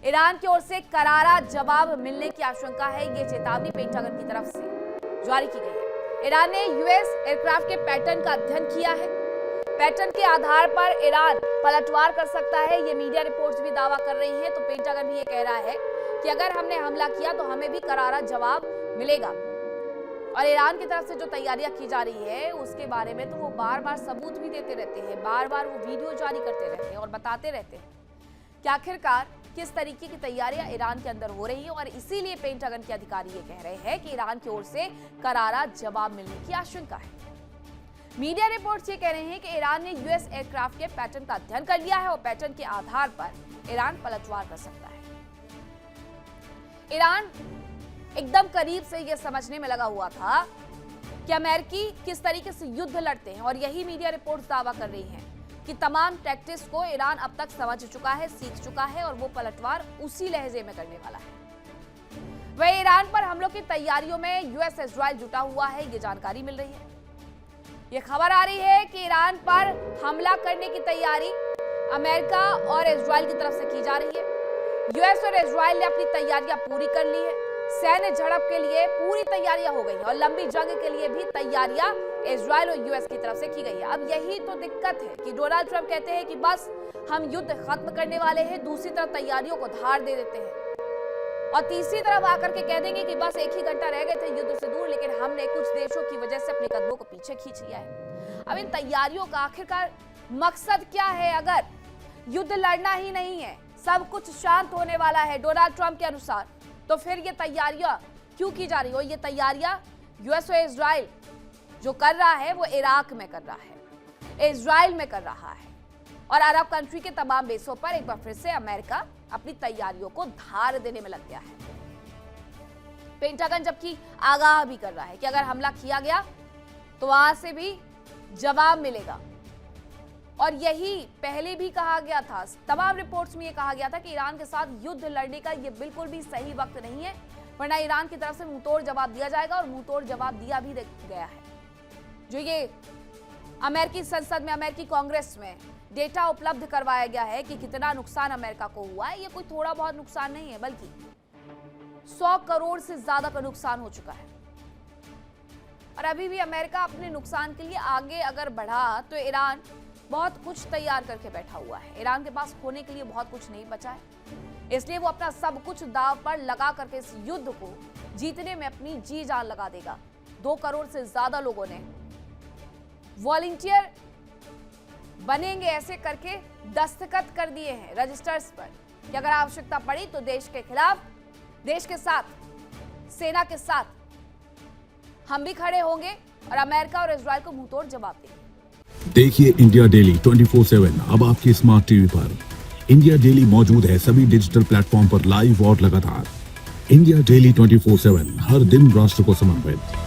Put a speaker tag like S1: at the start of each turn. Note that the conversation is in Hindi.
S1: ईरान की ओर से करारा जवाब मिलने की आशंका है। ये चेतावनी पेंटागन की तरफ से जारी की गई है। ईरान ने यूएस एयरक्राफ्ट के पैटर्न का अध्ययन किया है। पैटर्न के आधार पर ईरान पलटवार कर सकता है, ये मीडिया रिपोर्ट्स भी दावा कर रही हैं। तो पेंटागन भी ये कह रहा है कि अगर हमने हमला किया तो हमें भी करारा जवाब मिलेगा। और ईरान की तरफ से जो तैयारियां की जा रही है उसके बारे में तो वो बार बार सबूत भी देते रहते हैं, बार बार वो वीडियो जारी करते रहते हैं और बताते रहते हैं कि आखिरकार किस तरीके की तैयारियां ईरान के अंदर हो रही है। और इसीलिए पेंटागन के अधिकारी ये कह रहे हैं कि ईरान की ओर से करारा जवाब मिलने की आशंका है। मीडिया रिपोर्ट्स ये कह रहे हैं कि ईरान ने यूएस एयरक्राफ्ट के पैटर्न का अध्ययन कर लिया है और पैटर्न के आधार पर ईरान पलटवार कर सकता है। ईरान एकदम करीब से यह समझने में लगा हुआ था कि अमेरिकी किस तरीके से युद्ध लड़ते हैं और यही मीडिया रिपोर्ट्स दावा कर रही हैं कि तमाम टैक्टिक्स को ईरान अब तक समझ चुका है, सीख चुका है और वो पलटवार उसी लहजे में करने वाला है। वह ईरान पर हमलों की तैयारियों में यूएस इजराइल जुटा हुआ है, ये जानकारी मिल रही है। ये खबर आ रही है कि ईरान पर हमला करने की तैयारी अमेरिका और इजराइल की तरफ से की जा रही है। यूएस और इजराइल ने अपनी तैयारियां पूरी कर ली है। सैन्य झड़प के लिए पूरी तैयारियां हो गई हैं और लंबी जंग के लिए भी तैयारियां इजराइल और यूएस की तरफ से की गई है। अब यही तो दिक्कत है कि डोनाल्ड ट्रंप कहते हैं कि बस हम युद्ध खत्म करने वाले हैं, दूसरी तरफ तैयारियों को धार दे देते हैं और तीसरी तरफ आकर के कह देंगे कि बस एक ही घंटा रह गए थे युद्ध से दूर, लेकिन हमने कुछ देशों की वजह से अपने कदमों को पीछे खींच लिया है। अब इन तैयारियों का आखिरकार मकसद क्या है? अगर युद्ध लड़ना ही नहीं है, सब कुछ शांत होने वाला है डोनाल्ड ट्रंप के अनुसार, तो फिर ये तैयारियां क्यों की जा रही हो? ये तैयारियां यूएस और इजराइल जो कर रहा है वो इराक में कर रहा है, इजराइल में कर रहा है और अरब कंट्री के तमाम बेसों पर एक बार फिर से अमेरिका अपनी तैयारियों को धार देने में लग गया है। पेंटागन जबकि आगाह भी कर रहा है कि अगर हमला किया गया तो वहां से भी जवाब मिलेगा और यही पहले भी कहा गया था। तमाम रिपोर्ट्स में यह कहा गया था कि ईरान के साथ युद्ध लड़ने का यह बिल्कुल भी सही वक्त नहीं है, वरना ईरान की तरफ से मुंहतोड़ जवाब दिया जाएगा और मुंहतोड़ जवाब दिया भी गया है। जो ये अमेरिकी संसद में, अमेरिकी कांग्रेस में डेटा उपलब्ध करवाया गया है कि कितना नुकसान अमेरिका को हुआ है, ये कोई थोड़ा बहुत नुकसान नहीं है, बल्कि 100 करोड़ से ज्यादा का नुकसान हो चुका है। और अभी भी अमेरिका अपने नुकसान के लिए आगे अगर बढ़ा तो ईरान बहुत कुछ तैयार करके बैठा हुआ है। ईरान के पास खोने के लिए बहुत कुछ नहीं बचा है, इसलिए वो अपना सब कुछ दांव पर लगा करके इस युद्ध को जीतने में अपनी जी जान लगा देगा। 2 करोड़ से ज्यादा लोगों ने वॉलंटियर बनेंगे ऐसे करके दस्तखत कर दिए हैं रजिस्टर्स पर कि अगर आवश्यकता पड़ी तो देश के खिलाफ, देश के साथ, सेना के साथ हम भी खड़े होंगे और अमेरिका और इजराइल को मुंहतोड़ जवाब देंगे।
S2: देखिए इंडिया डेली 24/7 अब आपके स्मार्ट टीवी पर। इंडिया डेली मौजूद है सभी डिजिटल प्लेटफॉर्म पर लाइव और लगातार। इंडिया डेली 24/7 हर दिन राष्ट्र को समर्पित।